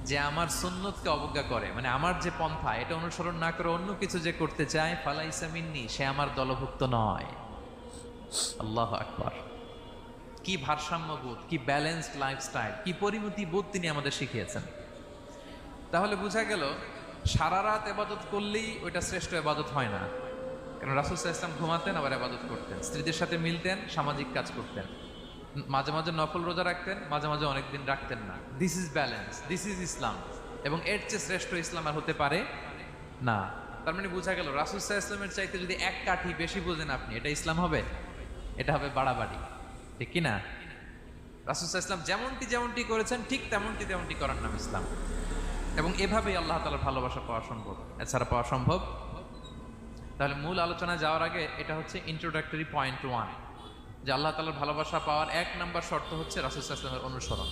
যে আমার সুন্নতকে অবজ্ঞা করে, মানে আমার যে পন্থা এটা অনুসরণ না করে অন্য কিছু যে করতে চায়, ফালাইসা মিন্নি, সে আমার দলভুক্ত নয়। আল্লাহ আকবার! কি ভারসাম্যবোধ, কি ব্যালেন্সড লাইফস্টাইল, কি পরিমিতি বোধ তিনি আমাদের শিখিয়েছেন। তাহলে বোঝা গেল সারা রাত এবাদত করলেই ওইটা শ্রেষ্ঠ এবাদত হয় না। কারণ রাসূল সাল্লাল্লাহু আলাইহি ওয়াসাল্লাম ঘুমাতেন, আবার এবাদত করতেন, স্ত্রীদের সাথে মিলতেন, সামাজিক কাজ করতেন, মাঝে মাঝে নফল রোজা রাখতেন, মাঝে মাঝে অনেকদিন রাখতেন না। This is balance, this is Islam. এবং এর চেয়ে শ্রেষ্ঠ ইসলাম আর হতে পারে না। তার মানে বোঝা গেল রাসূল সাল্লাল্লাহু আলাইহি ওয়াসাল্লামের চাইতে যদি এক কাঠি বেশি বোঝেন আপনি, এটা ইসলাম হবে? এটা হবে বাড়াবাড়ি, ঠিক কি না? রাসূল সাল্লাল্লাহু আলাইহি ওয়াসাল্লাম যেমনটি যেমনটি করেছেন ঠিক তেমনটি তেমনটি করার নাম ইসলাম। এবং এভাবেই আল্লাহ তাআলার ভালোবাসা পাওয়া সম্ভব, এছাড়া পাওয়া সম্ভব। তাহলে মূল আলোচনায় যাওয়ার আগে এটা হচ্ছে ইন্ট্রোডাক্টরি পয়েন্ট 1, যে আল্লাহ তাআলার ভালোবাসা পাওয়ার 1 নাম্বার শর্ত হচ্ছে রাসূল সাল্লাল্লাহু আলাইহি ওয়াসাল্লামের অনুসরণ।